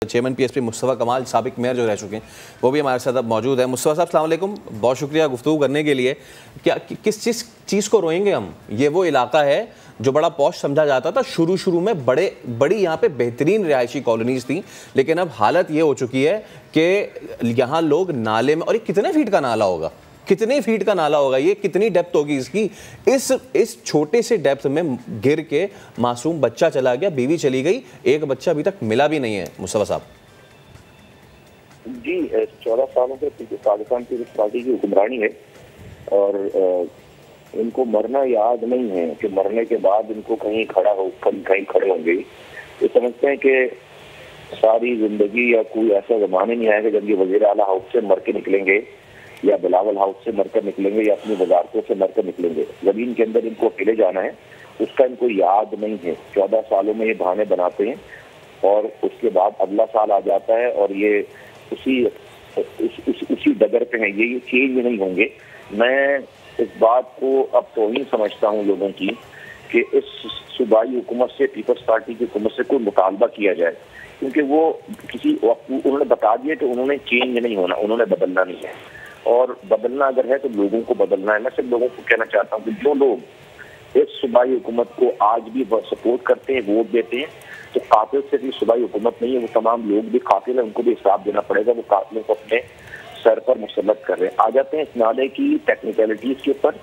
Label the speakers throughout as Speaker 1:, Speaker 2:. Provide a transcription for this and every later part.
Speaker 1: Chairman PSP Mustafa कमाल, साबिक mayor जो रह चुके हैं, वो भी हमारे साथ अब मौजूद है। मुस्तफ़ा साहब, अस्सलाम वालेकुम, बहुत शुक्रिया गुफ्तगू करने के लिए। क्या किस चीज़ को रोएंगे हम? ये वो इलाका है जो बड़ा पॉश समझा जाता था शुरू में, बड़ी यहाँ पे बेहतरीन रिहायशी कॉलोनीज थी, लेकिन अब हालत ये हो चुकी है कि यहाँ लोग नाले में, और ये कितने फीट का नाला होगा, कितने फीट का नाला होगा, ये कितनी डेप्थ होगी इसकी, इस छोटे से डेप्थ में गिर के मासूम बच्चा चला गया, बीवी चली गई, एक बच्चा अभी तक मिला भी नहीं है। मुस्तफा साहब
Speaker 2: जी, 14 सालों से पाकिस्तान की पार्टी की हुक्मरानी है और इनको मरना याद नहीं है कि मरने के बाद इनको कहीं खड़े होंगे। ये समझते हैं कि सारी जिंदगी या कोई ऐसा जमाने नहीं आएगा जब ये वजीर आला हाउस से मर के निकलेंगे या बिलावल हाउस से मरकर निकलेंगे या अपनी वजारतों से मरकर निकलेंगे। जमीन के अंदर इनको अकेले जाना है, उसका इनको याद नहीं है। 14 सालों में ये बहाने बनाते हैं और उसके बाद अगला साल आ जाता है और ये उसी डगर पे हैं। ये चेंज नहीं होंगे। मैं इस बात को अब तौहीन समझता हूँ लोगों की कि इस सूबाई हुकूमत से, पीपल्स पार्टी की हुकूमत से कोई मुतालबा किया जाए, क्योंकि वो उन्होंने बता दिया कि उन्होंने चेंज नहीं होना, उन्होंने बदलना नहीं है। और बदलना अगर है तो लोगों को बदलना है। मैं सिर्फ लोगों को कहना चाहता हूँ कि जो लोग इस सूबाई हुकूमत को आज भी सपोर्ट करते हैं, वोट देते हैं, तो कातिल सिर्फ ये सूबाई हुकूमत नहीं है, वो तमाम लोग भी कातिल है, उनको भी हिसाब देना पड़ेगा। वो कातिलों को अपने सर पर मुसल्लत कर रहे हैं। आ जाते हैं इस नाले की टेक्निकलिटीज के ऊपर।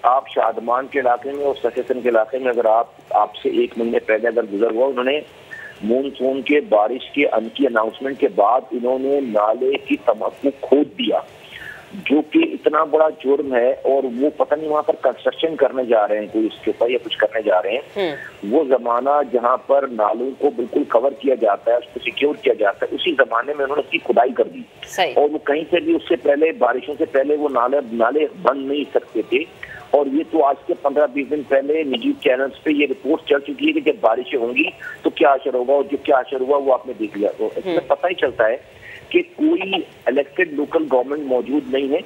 Speaker 2: आप शादमान के इलाके में और सकेतन के इलाके में अगर आपसे 1 महीने पहले अगर गुजर हुआ, उन्होंने मानसून के बारिश के की अनाउंसमेंट के बाद इन्होंने नाले की तमक्कू खोद दिया, जो कि इतना बड़ा जुर्म है। और वो पता नहीं वहां पर कंस्ट्रक्शन करने जा रहे हैं कोई उसके ऊपर या कुछ करने जा रहे हैं। वो जमाना जहां पर नालों को बिल्कुल कवर किया जाता है, उसको सिक्योर किया जाता है, उसी जमाने में उन्होंने उसकी खुदाई कर दी। और वो कहीं से भी उससे पहले, बारिशों से पहले वो नाले बंद नहीं सकते थे। और ये तो आज के 15-20 दिन पहले निजी चैनल्स पे ये रिपोर्ट चल चुकी है कि जब बारिशें होंगी तो क्या असर होगा, और जो क्या असर हुआ वो आपने देख लिया। तो इसमें पता ही चलता है कि कोई इलेक्टेड लोकल गवर्नमेंट मौजूद नहीं है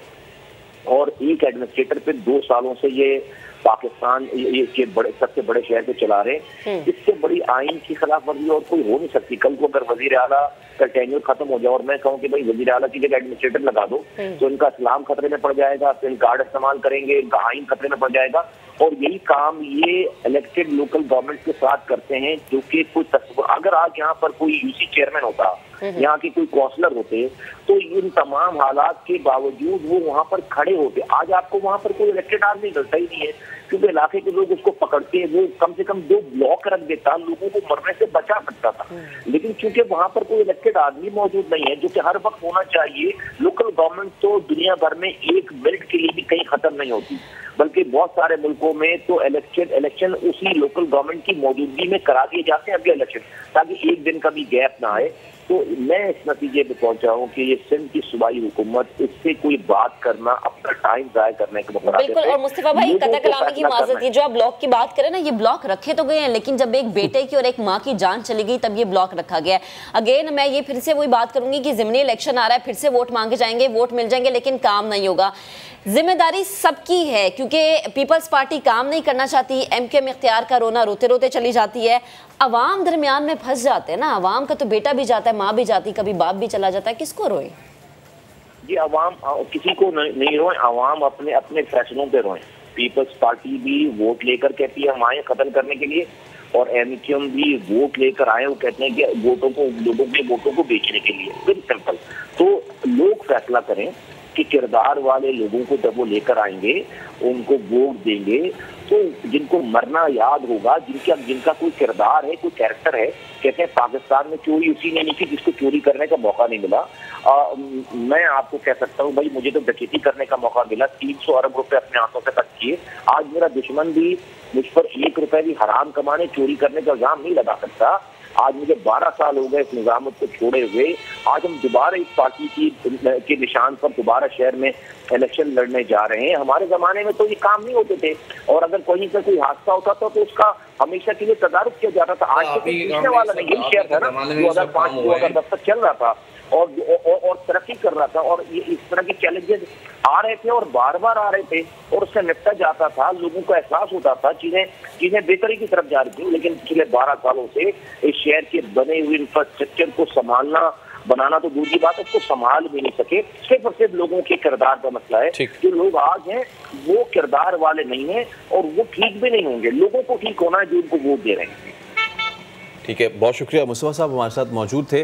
Speaker 2: और एक एडमिनिस्ट्रेटर पे 2 सालों से ये पाकिस्तान के सबसे बड़े शहर को चला रहे हैं। इससे बड़ी आइन की खिलाफ वर्जी और कोई हो नहीं सकती। कल को अगर वजीर आला का टेन्योर खत्म हो जाए और मैं कहूँ कि भाई वजीर आला की जगह एडमिनिस्ट्रेटर लगा दो, तो इनका इस्लाम खतरे में पड़ जाएगा, फिर कार्ड इस्तेमाल करेंगे, इनका आइन खतरे में पड़ जाएगा। और यही काम ये इलेक्टेड लोकल गवर्नमेंट के साथ करते हैं, जो कि कोई अगर आज यहाँ पर कोई यूसी चेयरमैन होता, यहाँ के कोई काउंसलर होते, तो इन तमाम हालात के बावजूद वो वहां पर खड़े होते। आज आपको वहां पर कोई इलेक्टेड आदमी मिलता ही नहीं है, क्योंकि इलाके के लोग उसको पकड़ते, वो कम से कम 2 ब्लॉक रख देता, लोगों को मरने से बचा सकता था। लेकिन क्योंकि वहां पर कोई इलेक्टेड आदमी मौजूद नहीं है, जो कि हर वक्त होना चाहिए। लोकल गवर्नमेंट तो दुनिया भर में 1 मिनट के लिए भी कहीं खत्म नहीं होती, बल्कि बहुत सारे मुल्कों में तो इलेक्शन उसी लोकल गवर्नमेंट की मौजूदगी में करा दिए जाते हैं अगले इलेक्शन, ताकि एक दिन का भी गैप ना आए। तो मैं इस नतीजे पे पहुंचा हूँ कि ये सिंध की सूबाई हुकूमत, इससे कोई बात करना अपना टाइम जाया करने के मुकाबले।
Speaker 3: बिल्कुल। और मुस्तफा भाई, कतई कलामी की माजरत, ये जो आप ब्लॉक की बात करें ना, ये ब्लॉक रखे तो गए हैं, लेकिन जब एक बेटे की और एक माँ की जान चली गई तब ये ब्लॉक रखा गया है। अगेन मैं ये फिर से वही बात करूंगी कि ज़िमनी इलेक्शन आ रहा है, फिर से वोट मांगे जाएंगे, वोट मिल जाएंगे, लेकिन काम नहीं होगा। जिम्मेदारी सबकी है, क्योंकि पीपल्स पार्टी काम नहीं करना चाहती, एमकेएम इख्तियार का रोना रोते रोते चली जाती है, अवाम दरमियान में फंस जाते हैं ना। अवाम का तो बेटा भी जाता है, माँ भी जाती, कभी बाप भी चला जाता है, किसको रोए?
Speaker 2: जी, अवाम किसी को नहीं रोए, अवाम अपने अपने फैसलों पे रोए। पीपल्स पार्टी भी वोट लेकर कहती है हम आए कत्ल करने के लिए, और एमकेएम भी वोट लेकर आए, वो कहते हैं कि लोगों के वोटों को बेचने के लिए। Very simple. तो लोग फैसला करें कि किरदार वाले लोगों को जब वो लेकर आएंगे, उनको वोट देंगे, तो जिनको मरना याद होगा, जिनका कोई किरदार है, कोई कैरेक्टर है। कहते हैं पाकिस्तान में चोरी उसी ने नहीं की जिसको चोरी करने का मौका नहीं मिला। मैं आपको कह सकता हूँ भाई, मुझे तो डकैती करने का मौका मिला, 300 अरब रुपए अपने हाथों से खर्च किए। आज मेरा दुश्मन भी मुझ पर 1 रुपए भी हराम कमाने, चोरी करने का इल्जाम नहीं लगा सकता। आज मुझे 12 साल हो गए इस निजामत को छोड़े हुए। आज हम दोबारा इस पार्टी के निशान पर दोबारा शहर में इलेक्शन लड़ने जा रहे हैं। हमारे जमाने में तो ये काम नहीं होते थे, और अगर कहीं से कोई हादसा होता था तो उसका हमेशा के लिए तदारुक किया जाता था। आज तो पीछने वाला नहीं, यही शहर था ना 2005-2010 तक चल रहा था और तरक्की कर रहा था, और ये इस तरह के चैलेंजेस आ रहे थे और बार बार आ रहे थे, और उससे निपटा जाता था। लोगों को एहसास होता था चीजें बेहतरी की तरफ जा रही थी। लेकिन पिछले 12 सालों से इस शहर के बने हुए इंफ्रास्ट्रक्चर को बनाना तो दूर की बात है, उसको संभाल भी नहीं सके। सिर्फ और सिर्फ लोगों के किरदार का मसला है। जो लोग आज हैं वो किरदार वाले नहीं है, और वो ठीक भी नहीं होंगे। लोगों को ठीक होना है जो उनको वोट दे रहे हैं।
Speaker 1: ठीक है, बहुत शुक्रिया। मुस्तफा साहब हमारे साथ मौजूद थे।